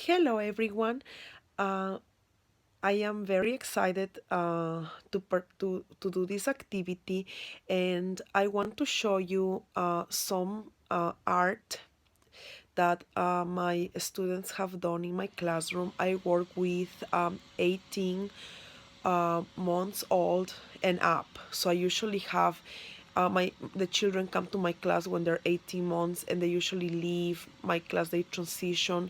Hello everyone. Uh, I am very excited to do this activity, and I want to show you some art that my students have done in my classroom. I work with 18 months old and up. So I usually have my the children come to my class when they're 18 months, and they usually leave my class. They transition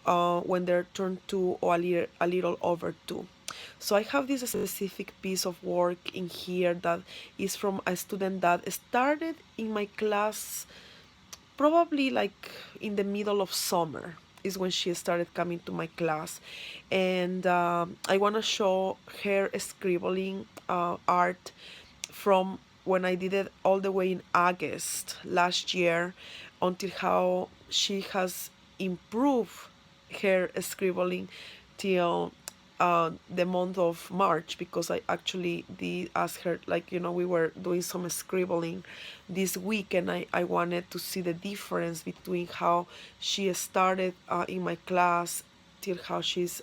when they're turned 2 or a little over 2. So I have this specific piece of work in here that is from a student that started in my class probably like in the middle of summer is when she started coming to my class. And I want to show her scribbling art from when I did it all the way in August last year until how she has improved her scribbling till the month of March, because I actually did ask her, like, we were doing some scribbling this week, and I wanted to see the difference between how she started in my class till how she's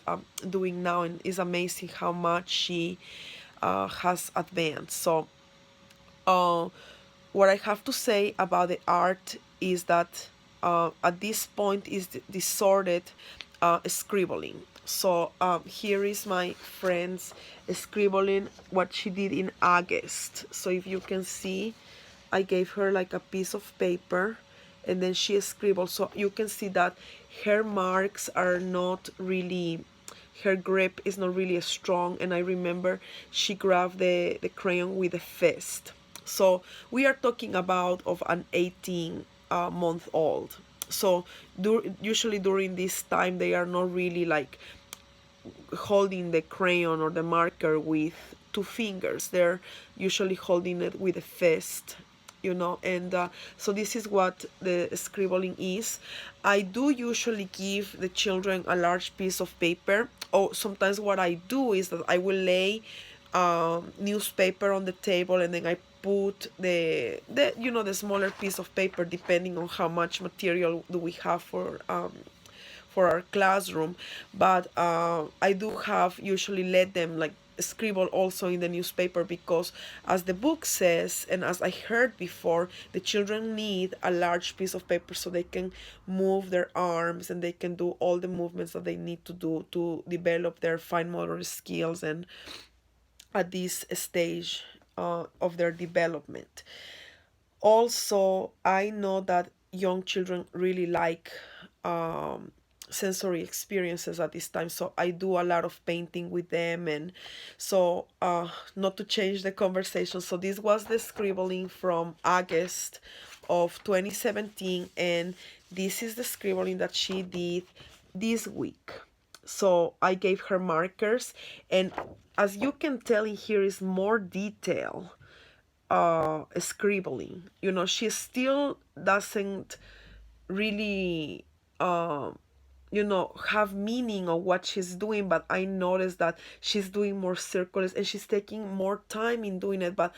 doing now. And it's amazing how much she has advanced. So uh, what I have to say about the art is that at this point is the sorted scribbling. So here is my friend's scribbling, what she did in August. So if you can see, I gave her like a piece of paper, and then she scribbled. So you can see that her marks are not really, her grip is not really strong. And I remember she grabbed the crayon with a fist. So we are talking about of an 18 month old. So usually during this time they are not really like holding the crayon or the marker with two fingers. They're usually holding it with a fist, and so this is what the scribbling is. I do usually give the children a large piece of paper, or sometimes what I do is that I will lay newspaper on the table, and then I put the smaller piece of paper, depending on how much material do we have for our classroom. But I do have usually let them like scribble also in the newspaper, because as the book says, and as I heard before, the children need a large piece of paper so they can move their arms and they can do all the movements that they need to do to develop their fine motor skills, and at this stage of their development. Also, I know that young children really like um, sensory experiences at this time, so I do a lot of painting with them. And so not to change the conversation, so this was the scribbling from August of 2017, and this is the scribbling that she did this week. So I gave her markers, and as you can tell, in here is more detail scribbling. She still doesn't really have meaning of what she's doing, but I noticed that she's doing more circles and she's taking more time in doing it. But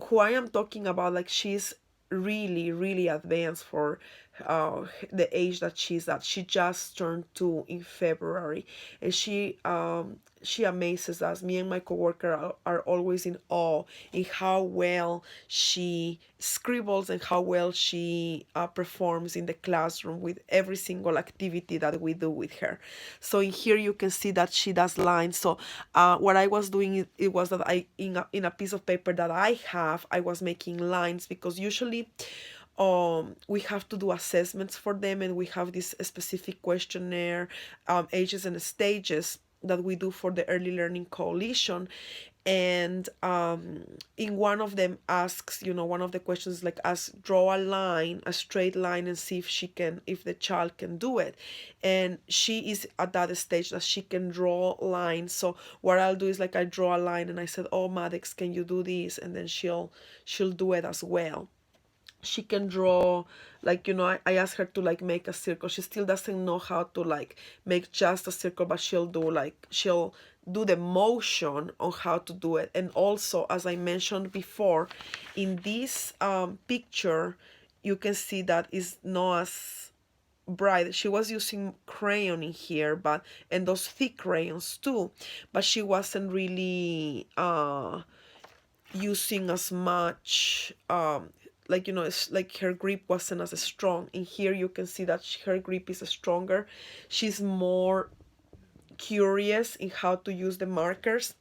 who I am talking about, like, she's really really advanced for the age that she's at. She just turned 2 in February, and she amazes us. Me and my coworker are always in awe in how well she scribbles and how well she performs in the classroom with every single activity that we do with her. So in here you can see that she does lines. So what I was doing, it was that I in a piece of paper that I have, I was making lines, because usually we have to do assessments for them, and we have this specific questionnaire, ages and stages, that we do for the Early Learning Coalition. And in one of them asks, one of the questions, like, as draw a line, a straight line, and see if the child can do it. And she is at that stage that she can draw lines. So what I'll do is, like, I draw a line and I said, oh, Maddox, can you do this? And then she'll do it as well. She can draw, like, I asked her to, like, make a circle. She still doesn't know how to, like, make just a circle, but she'll do the motion on how to do it. And also, as I mentioned before, in this picture, you can see that is not as bright. She was using crayon in here, but and those thick crayons too, but she wasn't really using as much like, you know, it's like her grip wasn't as strong. In here you can see that her grip is stronger. She's more curious in how to use the markers.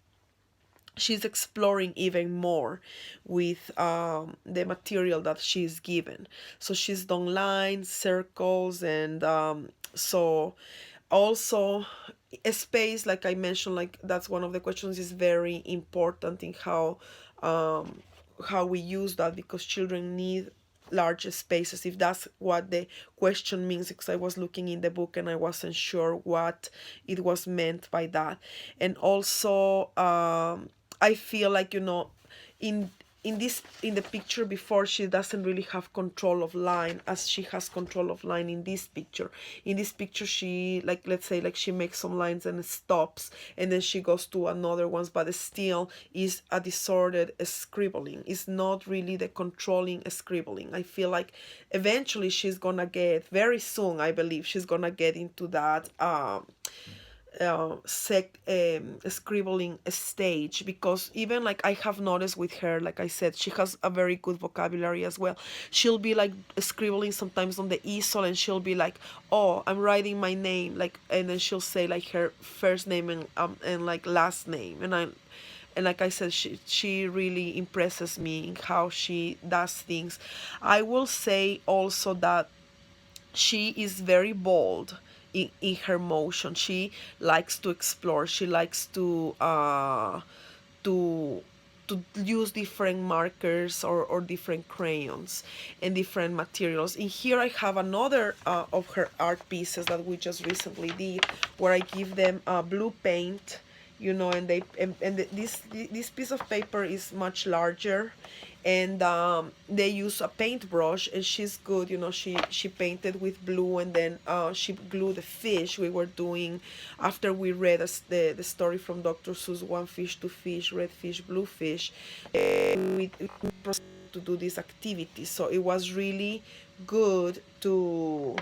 She's exploring even more with the material that she's given. So she's done lines, circles, and so also a space, like I mentioned, like that's one of the questions, is very important in um, how we use that, because children need large spaces, if that's what the question means, because I was looking in the book and I wasn't sure what it was meant by that. And also I feel like, you know, in in the picture before, she doesn't really have control of line as she has control of line in this picture. In this picture, she, like, let's say, like, she makes some lines and stops, and then she goes to another ones, but it still is a disordered scribbling. It's not really the controlling scribbling. I feel like eventually she's gonna get, very soon I believe she's gonna get into that scribbling stage, because even like I have noticed with her, like I said, she has a very good vocabulary as well. She'll be like scribbling sometimes on the easel, and she'll be like, oh, I'm writing my name, like, and then she'll say like her first name and like last name, and like I said, she really impresses me in how she does things. I will say also that she is very bold in her motion. She likes to explore. She likes to to use different markers or different crayons and different materials. In here I have another of her art pieces that we just recently did, where I give them blue paint, you know, and this piece of paper is much larger, and they use a paintbrush, and she's good, you know, she painted with blue, and then she glued the fish we were doing after we read the story from Dr. Seuss, One Fish, Two Fish, Red Fish, Blue Fish. We proceeded to do this activity, so it was really good to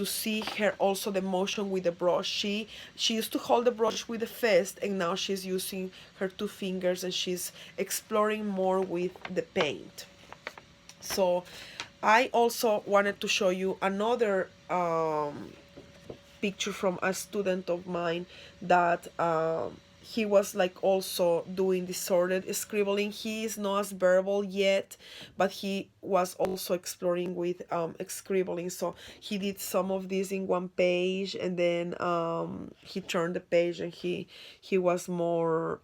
see her also the motion with the brush. She used to hold the brush with the fist, and now she's using her two fingers, and she's exploring more with the paint. So I also wanted to show you another picture from a student of mine that he was like also doing disordered scribbling. He is not as verbal yet, but he was also exploring with scribbling. So he did some of this in one page, and then he turned the page, and he was more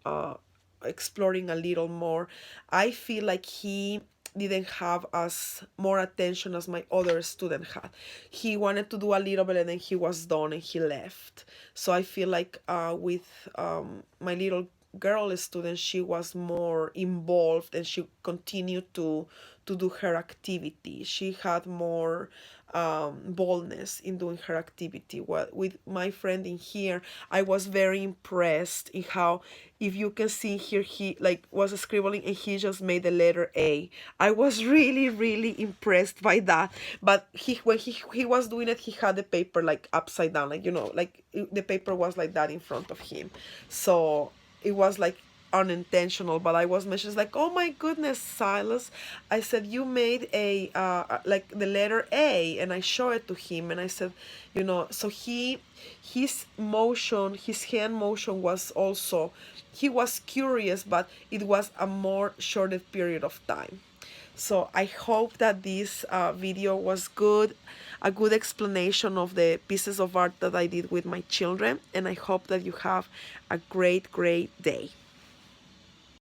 exploring a little more. I feel like he didn't have as more attention as my other student had. He wanted to do a little bit, and then he was done and he left. So I feel like with my little girl student, she was more involved, and she continued to do her activity. She had more boldness in doing her activity. Well, with my friend in here, I was very impressed in how, if you can see here, he like was scribbling, and he just made the letter A. I was really impressed by that. But when he was doing it, he had the paper like upside down, like, you know, like the paper was like that in front of him. So it was like unintentional, but I was mentioned like, oh my goodness, Silas, I said, you made a like the letter A, and I showed it to him, and I said, you know, so his motion, his hand motion was also, he was curious, but it was a more shorter period of time. So I hope that this video was good, a good explanation of the pieces of art that I did with my children, and I hope that you have a great day.